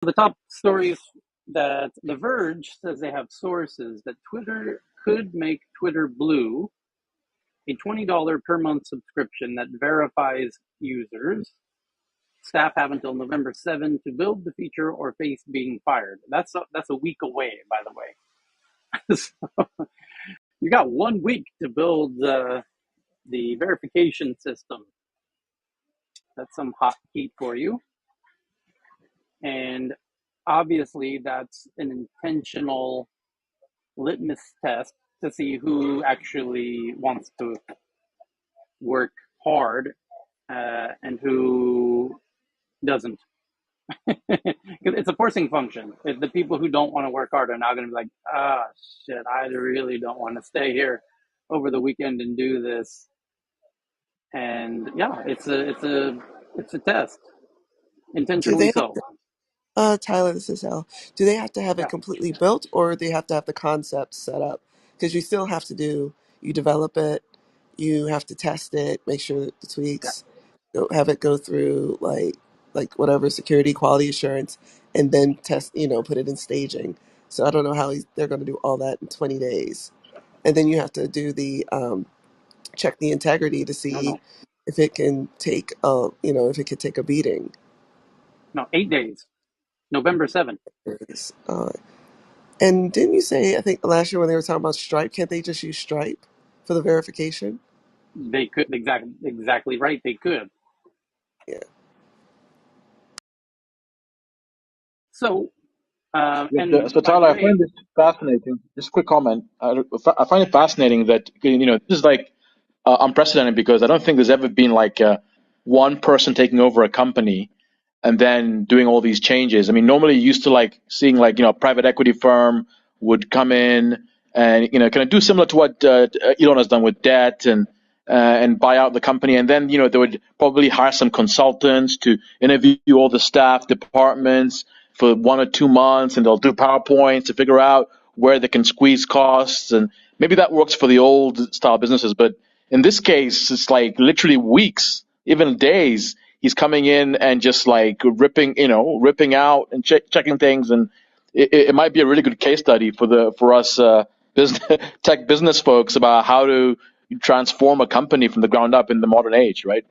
The top stories that The Verge says they have sources that Twitter could make Twitter Blue a $20 per month subscription that verifies users. Staff have until November 7 to build the feature or face being fired. That's a week away, by the way. So you got 1 week to build the verification system. That's some hot heat for you. And obviously, that's an intentional litmus test to see who actually wants to work hard and who doesn't. It's a forcing function. The people who don't want to work hard are now going to be like, shit, I really don't want to stay here over the weekend and do this. And yeah, it's a test, Do intentionally they so. Tyler, this is Al. Do they have to have it Yeah, completely built, or they have to have the concept set up? Because you still have to you develop it, you have to test it, make sure that the yeah. tweaks, have it go through like whatever security, quality assurance, and then test, put it in staging. So I don't know how they're going to do all that in 20 days. And then you have to do the check the integrity to No, see no, if it can take, if it could take a beating. no. 8 days. November 7th. Yes. And didn't you say, I think last year when they were talking about Stripe, can't they just use Stripe for the verification? They could exactly right. They could. Yeah. So, But, and so by the Tyler, I way, find this fascinating. Just a quick comment. I find it fascinating that this is like unprecedented because I don't think there's ever been like one person taking over a company and then doing all these changes. I mean, normally you used to like seeing like a private equity firm would come in and kind of do similar to what Elon has done with debt and buy out the company, and then they would probably hire some consultants to interview all the staff departments for 1 or 2 months, and they'll do PowerPoints to figure out where they can squeeze costs, and maybe that works for the old style businesses, but in this case, it's like literally weeks, even days. He's coming in and just like ripping out and checking things, and it might be a really good case study for us business tech business folks about how to transform a company from the ground up in the modern age, right?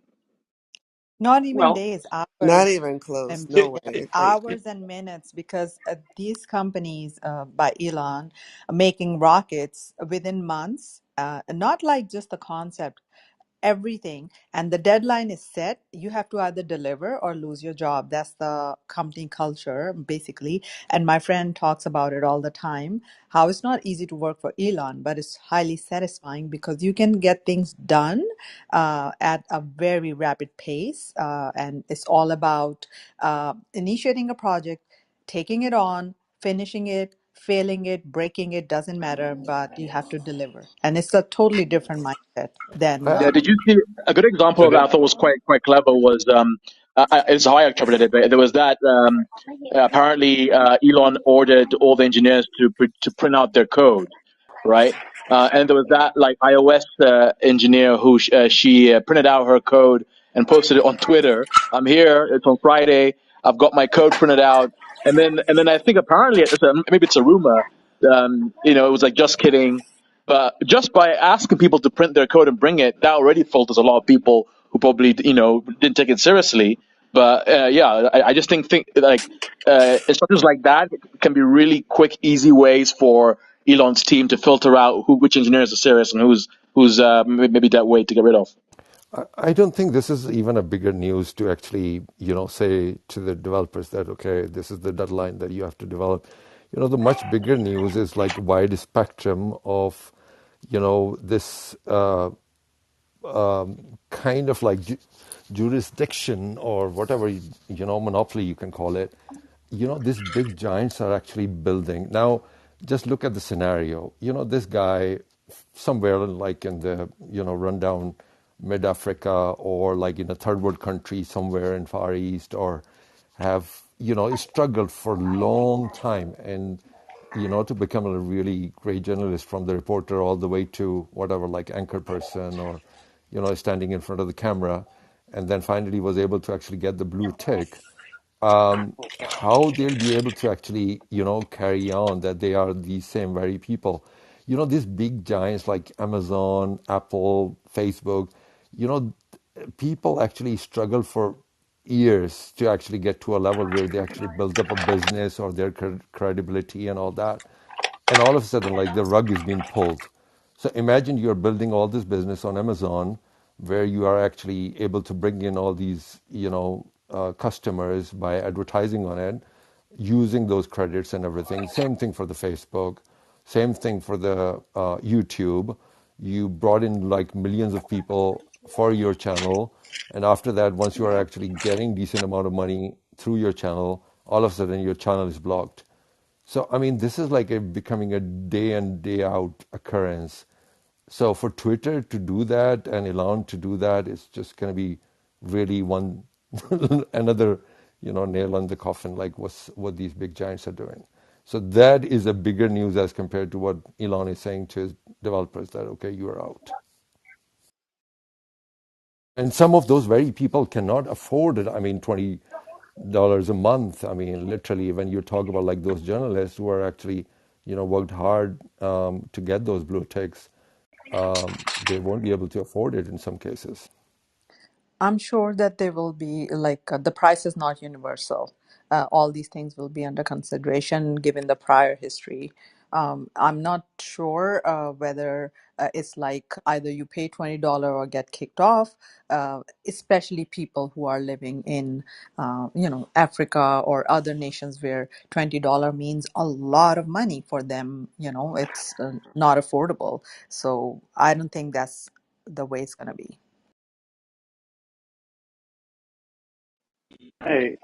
Not even well, days, Not hours. even close. And No way. Like, hours and minutes, because these companies by Elon are making rockets within months, not like just the concept, everything, and the deadline is set. You have to either deliver or lose your job. That's the company culture basically. And my friend talks about it all the time, how it's not easy to work for Elon, but it's highly satisfying because you can get things done at a very rapid pace, and it's all about initiating a project, taking it on, finishing it, failing it, breaking it, doesn't matter, but you have to deliver. And it's a totally different mindset than Yeah, did you see a good example of that? I thought was quite clever was it's how I interpreted it. But there was that apparently Elon ordered all the engineers to print out their code, right? And there was that like iOS engineer who she printed out her code and posted it on Twitter. I'm here. It's on Friday. I've got my code printed out. And then I think apparently maybe it's a rumor. It was like just kidding. But just by asking people to print their code and bring it, that already filters a lot of people who probably didn't take it seriously. But yeah, I just think like instructions like that can be really quick, easy ways for Elon's team to filter out which engineers are serious and who's maybe that way to get rid of. I don't think this is even a bigger news to actually, say to the developers that, okay, this is the deadline that you have to develop. The much bigger news is like wide spectrum of, this kind of like jurisdiction or whatever, monopoly you can call it. These big giants are actually building. Now, just look at the scenario. This guy somewhere like in the, rundown mid Africa or like in a third world country somewhere in Far East or have, struggled for a long time and, to become a really great journalist from the reporter all the way to whatever, like anchor person or, standing in front of the camera, and then finally was able to actually get the blue tick. how they'll be able to actually, carry on that they are these same very people. These big giants like Amazon, Apple, Facebook, you know, people actually struggle for years to actually get to a level where they actually build up a business or their credibility and all that. And all of a sudden, like the rug is being pulled. So imagine you're building all this business on Amazon where you are actually able to bring in all these, customers by advertising on it, using those credits and everything. Same thing for the Facebook, same thing for the YouTube. You brought in like millions of people for your channel, and after that, once you are actually getting decent amount of money through your channel, all of a sudden your channel is blocked. So, I mean, this is like becoming a day in, day out occurrence. So for Twitter to do that and Elon to do that, it's just going to be really one another, nail on the coffin, like what these big giants are doing. So that is a bigger news as compared to what Elon is saying to his developers that, okay, you are out. And some of those very people cannot afford it. I mean, $20 a month. I mean, literally, when you talk about like those journalists who are actually, worked hard to get those blue ticks, they won't be able to afford it in some cases. I'm sure that they will be like the price is not universal. All these things will be under consideration given the prior history. I'm not sure whether it's like either you pay $20 or get kicked off, especially people who are living in, Africa or other nations where $20 means a lot of money for them. It's not affordable. So I don't think that's the way it's going to be. Hey,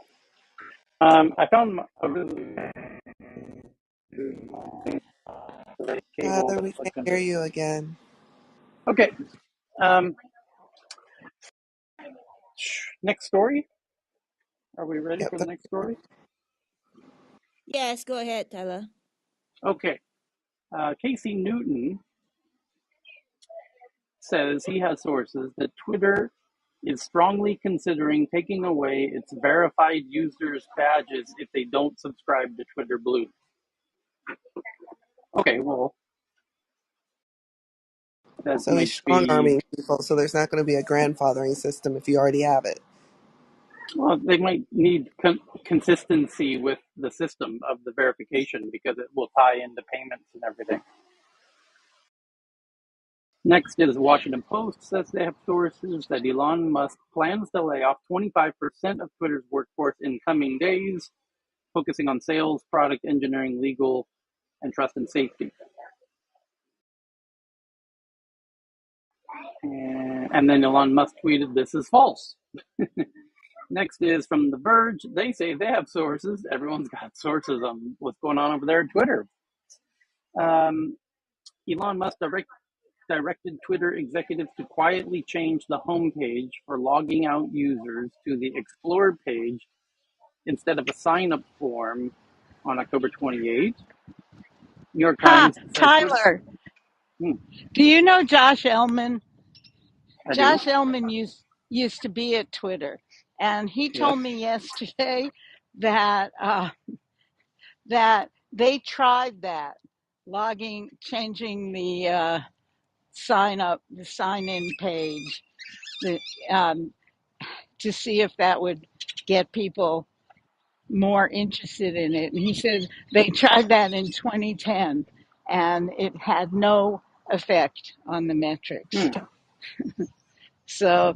I found a really cable Tyler, that's we like can't hear under. you again. Okay, um, next story. Are we ready Yep. for the next story? Yes, go ahead, Tyler. Okay, Casey Newton says he has sources that Twitter is strongly considering taking away its verified users' badges if they don't subscribe to Twitter Blue. Okay, well, that So he's might strong be, arming people, so there's not going to be a grandfathering system if you already have it. well, they might need consistency with the system of the verification because it will tie into payments and everything. Next is Washington Post says they have sources that Elon Musk plans to lay off 25% of Twitter's workforce in coming days, focusing on sales, product engineering, legal, and trust and safety. And then Elon Musk tweeted, "This is false." Next is from The Verge. They say they have sources. Everyone's got sources on what's going on over there at Twitter. Um, Elon Musk directed Twitter executives to quietly change the homepage for logging out users to the Explore page instead of a sign up form on October 28th. New York Ha, Times said Twitter. Tyler, Hmm, do you know Josh Elman? I do. Josh Elman used to be at Twitter, and he Yes. told me yesterday that that they tried that changing the the sign in page, the, um, to see if that would get people more interested in it. And he said they tried that in 2010, and it had no effect on the metrics. Hmm. So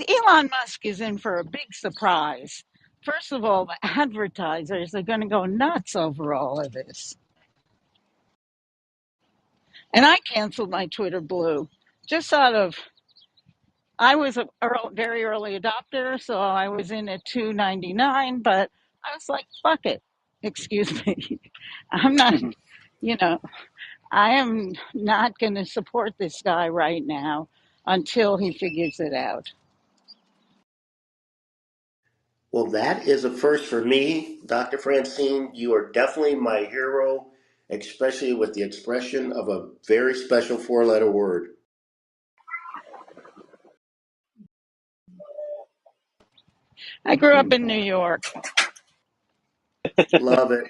Elon Musk is in for a big surprise. First of all, the advertisers are going to go nuts over all of this. And I canceled my Twitter Blue just out of, I was a very early adopter, so I was in at 2.99, but I was like, fuck it. Excuse me. I'm not, you know, I am not going to support this guy right now until he figures it out. Well, that is a first for me. Dr. Francine, you are definitely my hero, especially with the expression of a very special four-letter word. I grew up in New York. Love it.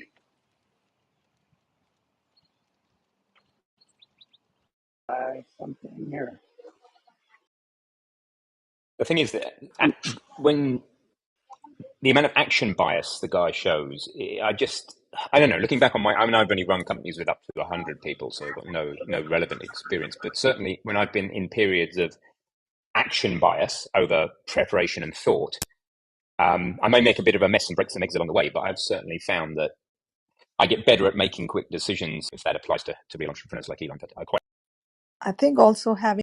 Try something here. The thing is that when the amount of action bias the guy shows, I don't know. Looking back on I've only run companies with up to 100 people, so I've got no relevant experience. But certainly, when I've been in periods of action bias over preparation and thought, I may make a bit of a mess and break some eggs along the way, but I've certainly found that I get better at making quick decisions if that applies to real entrepreneurs like Elon. But I think also having